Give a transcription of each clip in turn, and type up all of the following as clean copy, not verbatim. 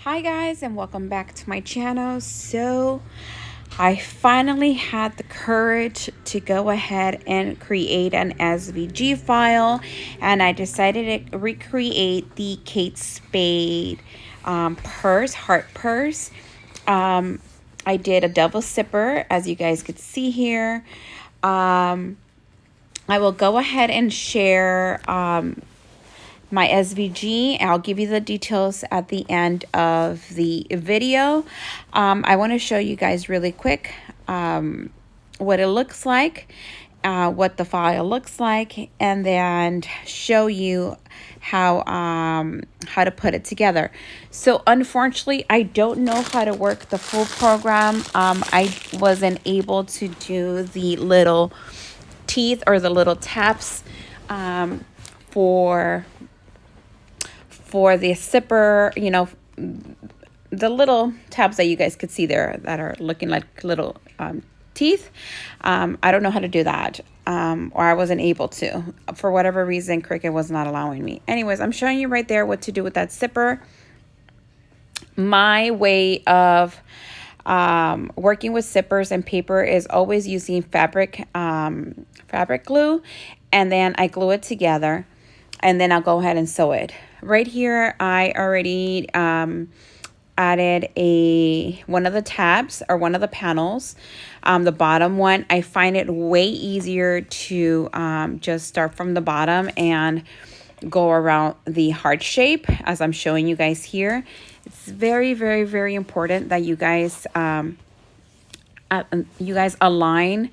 Hi guys, and welcome back to my channel. So I finally had the courage to go ahead and create an SVG file, and I decided to recreate the Kate Spade purse, heart purse. I did a double zipper, as you guys could see here. I will go ahead and share my SVG. I'll give you the details at the end of the video. I want to show you guys really quick what it looks like, what the file looks like, and then show you how to put it together. So unfortunately, I don't know how to work the full program. I wasn't able to do the little teeth or the little taps for the zipper, you know, the little tabs that you guys could see there that are looking like little teeth. I don't know how to do that, or I wasn't able to. For whatever reason, Cricut was not allowing me. Anyways, I'm showing you right there what to do with that zipper. My way of working with zippers and paper is always using fabric glue, and then I glue it together, and then I'll go ahead and sew it. Right here, I already added one of the tabs or one of the panels. The bottom one, I find it way easier to just start from the bottom and go around the heart shape, as I'm showing you guys here. It's very, very, very important that you guys align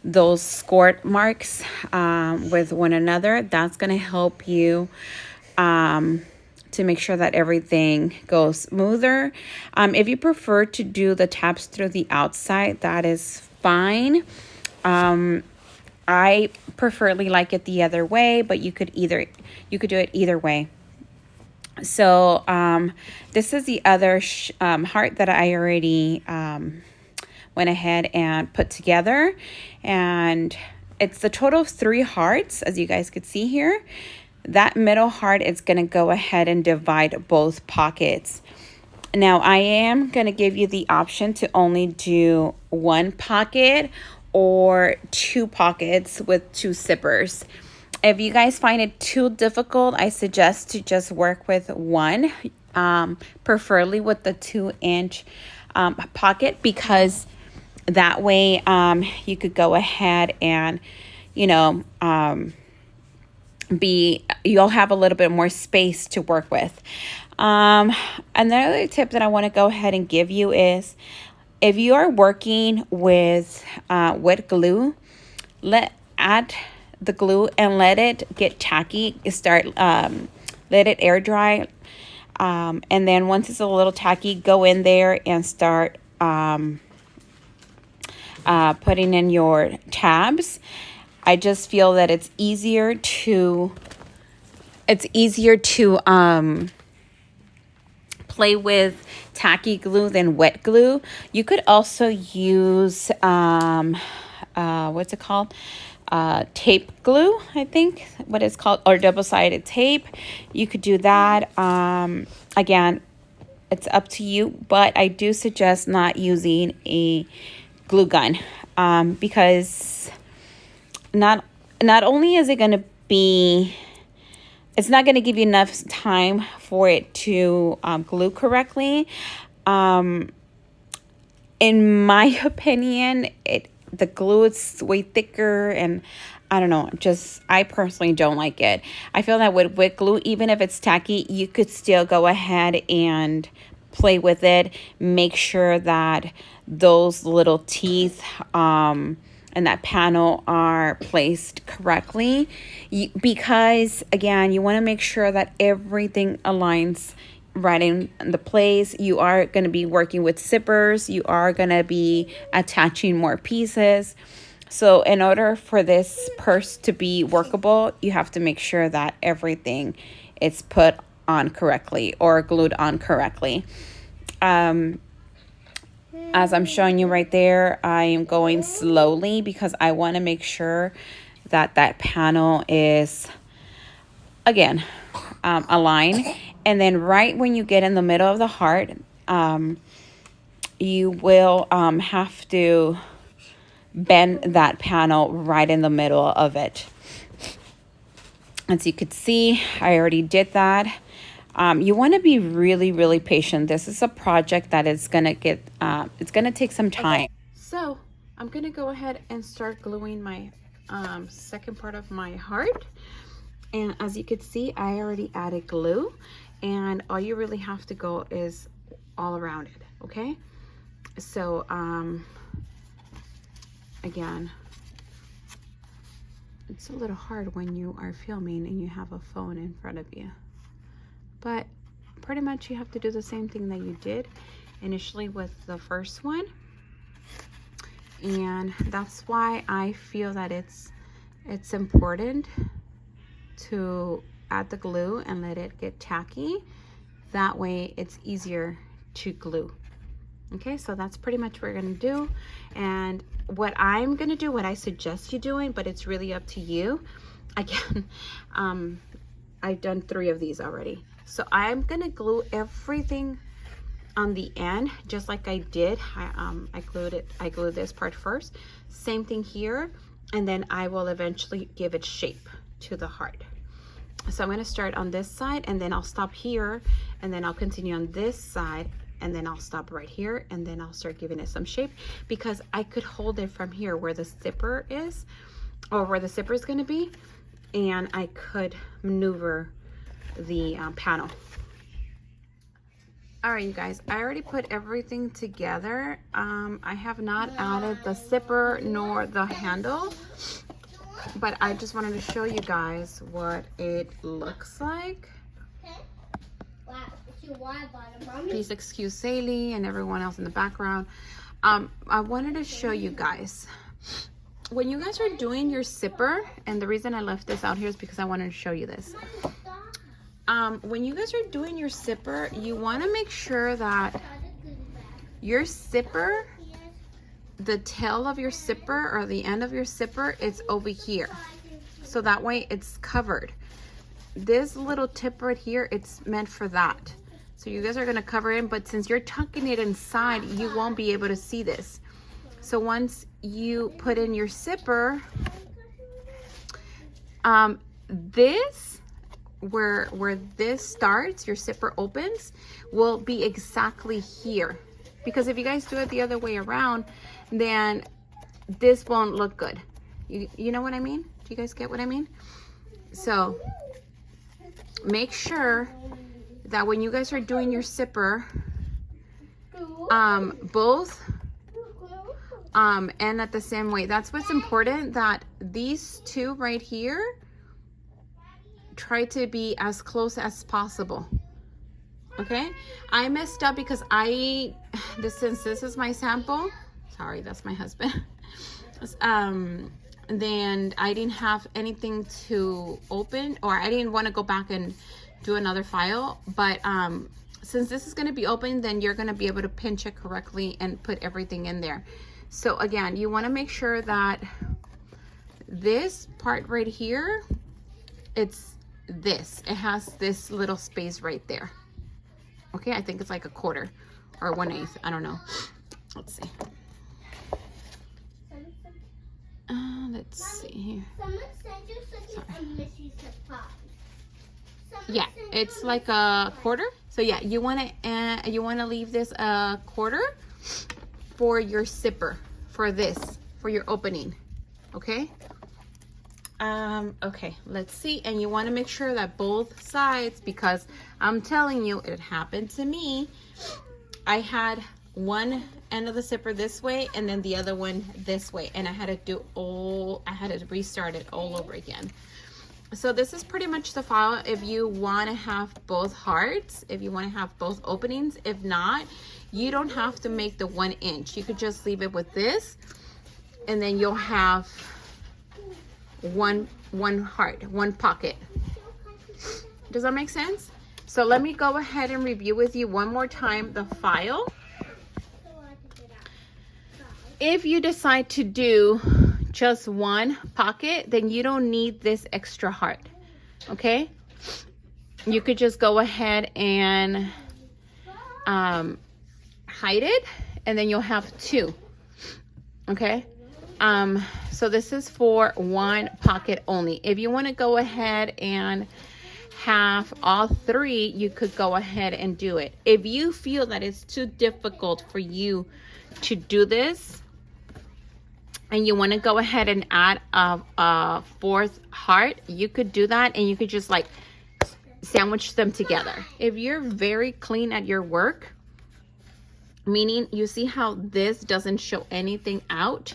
those score marks with one another. That's going to help you to make sure that everything goes smoother. If you prefer to do the tabs through the outside, that is fine. I preferably like it the other way, but you could do it either way. So this is the other heart that I already went ahead and put together, and it's the total of 3 hearts, as you guys could see here. That middle heart is going to go ahead and divide both pockets. Now I am going to give you the option to only do 1 pocket or 2 pockets with 2 zippers. If you guys find it too difficult, I suggest to just work with 1, preferably with the 2-inch pocket, because that way you could go ahead and, you know, you'll have a little bit more space to work with. Another tip that I want to go ahead and give you is, if you are working with wet glue, add the glue and let it get tacky. Let it air dry, and then once it's a little tacky, go in there and start putting in your tabs. I just feel that it's easier to play with tacky glue than wet glue. You could also use what's it called? Tape glue, I think what it's called, or double-sided tape. You could do that. Again, it's up to you, but I do suggest not using a glue gun, because not only is it going to be, it's not going to give you enough time for it to glue correctly. In my opinion, the glue is way thicker, and I don't know, I personally don't like it. I feel that with wet glue, even if it's tacky, you could still go ahead and play with it. Make sure that those little teeth and that panel are placed correctly, because again, you want to make sure that everything aligns right in the place. You are going to be working with zippers. You are going to be attaching more pieces. So in order for this purse to be workable, you have to make sure that everything is put on correctly or glued on correctly. As I'm showing you right there, I am going slowly because I want to make sure that that panel is, again, aligned. And then right when you get in the middle of the heart, you will have to bend that panel right in the middle of it. As you could see, I already did that. You want to be really, really patient. This is a project that is going to get, it's going to take some time. Okay. So I'm going to go ahead and start gluing my second part of my heart. And as you could see, I already added glue, and all you really have to go is all around it. Okay. So, again, it's a little hard when you are filming and you have a phone in front of you, but pretty much you have to do the same thing that you did initially with the first one. And that's why I feel that it's important to add the glue and let it get tacky. That way it's easier to glue. Okay, so that's pretty much what we're gonna do. And what I'm gonna do, what I suggest you doing, but it's really up to you. Again, I've done 3 of these already. So I'm gonna glue everything on the end, just like I did. I glued this part first. Same thing here, and then I will eventually give it shape to the heart. So I'm gonna start on this side, and then I'll stop here, and then I'll continue on this side, and then I'll stop right here, and then I'll start giving it some shape, because I could hold it from here where the zipper is, or where the zipper is going to be, and I could maneuver the panel. All right, you guys, I already put everything together. I have not added the zipper nor the handle, but I just wanted to show you guys what it looks like. Please excuse Saley and everyone else in the background. I wanted to show you guys, when you guys are doing your zipper, and the reason I left this out here is because I wanted to show you this. When you guys are doing your zipper, you want to make sure that your zipper, the tail of your zipper or the end of your zipper, is over here, so that way it's covered. This little tip right here, it's meant for that. So you guys are gonna cover it, but since you're tucking it inside, you won't be able to see this. So once you put in your zipper, this, where this starts, your zipper opens, will be exactly here. Because if you guys do it the other way around, then this won't look good. You know what I mean? Do you guys get what I mean? So make sure that when you guys are doing your zipper, both end at the same way. That's what's important, that these two right here try to be as close as possible. Okay, I messed up because since this is my sample, sorry, that's my husband. Then I didn't have anything to open, or I didn't want to go back and do another file, but since this is going to be open, then you're going to be able to pinch it correctly and put everything in there. So again, you want to make sure that this part right here, it has this little space right there. Okay, I think it's like a quarter or 1/8, I don't know. Let's see. Let's see here. Yeah, it's like a quarter. So yeah, you want to leave this a quarter for your zipper, for your opening. Okay. Okay, let's see. And you want to make sure that both sides, because I'm telling you, it happened to me. I had one end of the zipper this way and then the other one this way, and I had to restart it all over again. So this is pretty much the file if you want to have both hearts, if you want to have both openings. If not, you don't have to make the 1 inch. You could just leave it with this, and then you'll have one heart, one pocket. Does that make sense? So let me go ahead and review with you one more time the file. If you decide to do just one pocket, then you don't need this extra heart. Okay, you could just go ahead and hide it, and then you'll have 2. Okay, so this is for 1 pocket only. If you want to go ahead and have all 3, you could go ahead and do it. If you feel that it's too difficult for you to do this and you want to go ahead and add a 4th heart, you could do that, and you could just like sandwich them together. If you're very clean at your work, meaning you see how this doesn't show anything out,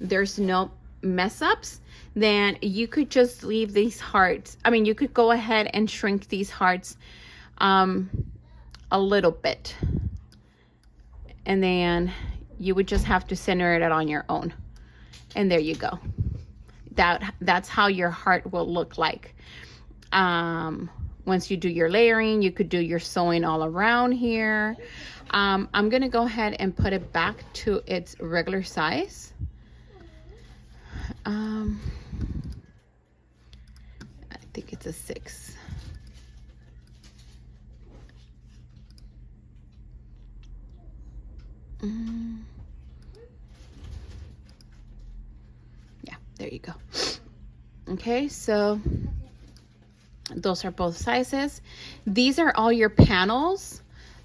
there's no mess ups, then you could just leave these hearts. I mean, you could go ahead and shrink these hearts a little bit, and then you would just have to center it on your own, and there you go. That's how your heart will look like. Once you do your layering, you could do your sewing all around here. I'm gonna go ahead and put it back to its regular size. I think it's a 6. Yeah, there you go. Okay, so those are both sizes. These are all your panels.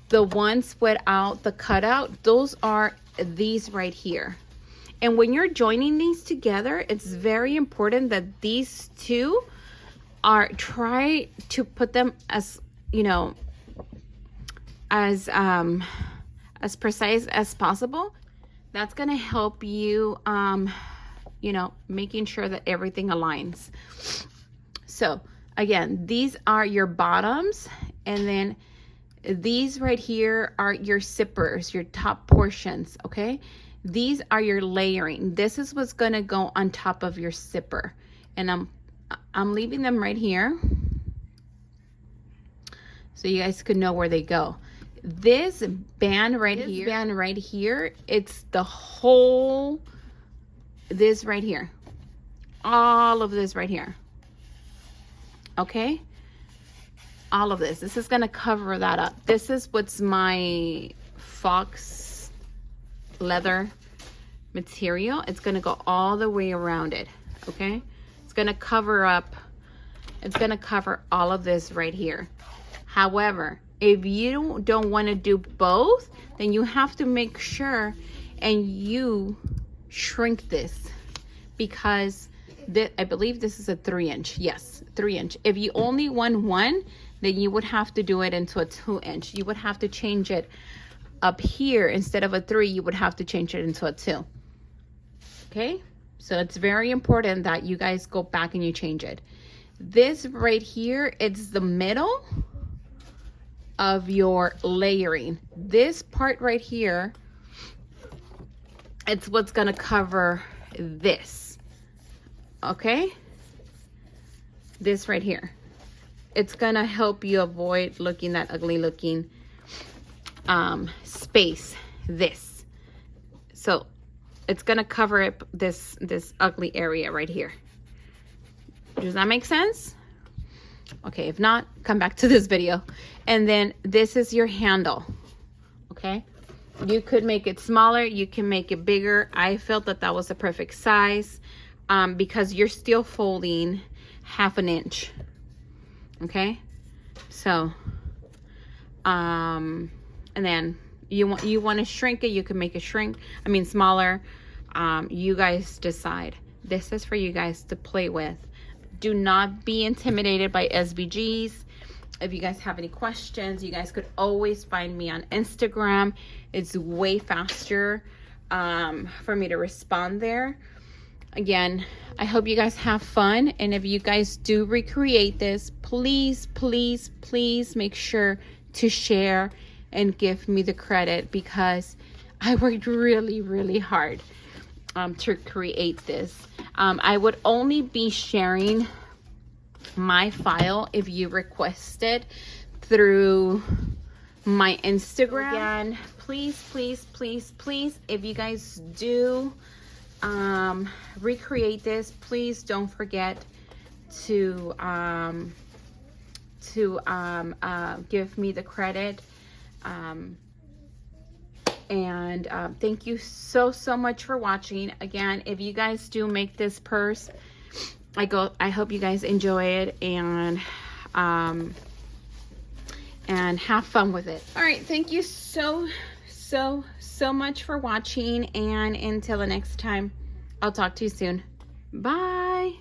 The ones without the cutout, those are these right here. And when you're joining these together, it's very important that these 2 are, try to put them as, you know, as precise as possible. That's gonna help you, you know, making sure that everything aligns. So again, these are your bottoms, and then these right here are your zippers, your top portions. Okay, these are your layering. This is what's gonna go on top of your zipper, and I'm leaving them right here so you guys could know where they go. This band right here, it's the whole, this right here, all of this right here. Okay, all of this is going to cover that up. This is what's my fox leather material. It's going to go all the way around it. Okay, it's going to cover up, it's going to cover all of this right here. However, if you don't want to do both, then you have to make sure and you shrink this, because I believe this is a 3-inch. Yes, 3-inch. If you only want 1, then you would have to do it into a 2-inch. You would have to change it up here. Instead of a 3, you would have to change it into a 2. Okay, so it's very important that you guys go back and you change it. This right here, it's the middle of your layering. This part right here, it's what's gonna cover this. Okay, this right here, it's gonna help you avoid looking that ugly looking space. This, so it's gonna cover it, this ugly area right here. Does that make sense? Okay, if not, come back to this video. And then this is your handle. Okay, you could make it smaller, you can make it bigger. I felt that that was the perfect size, because you're still folding 1/2 inch. Okay, so and then you want to shrink it, you can make it smaller. You guys decide. This is for you guys to play with. Do not be intimidated by SVGs. If you guys have any questions, you guys could always find me on Instagram. It's way faster for me to respond there. Again, I hope you guys have fun. And if you guys do recreate this, please, please, please make sure to share and give me the credit, because I worked really, really hard to create this. I would only be sharing my file if you request it through my Instagram. Again, please, please, please, please, if you guys do recreate this, please don't forget to to give me the credit. Thank you so much for watching. Again, if you guys do make this purse, I hope you guys enjoy it and have fun with it. All right, thank you so much for watching, and until the next time, I'll talk to you soon. Bye.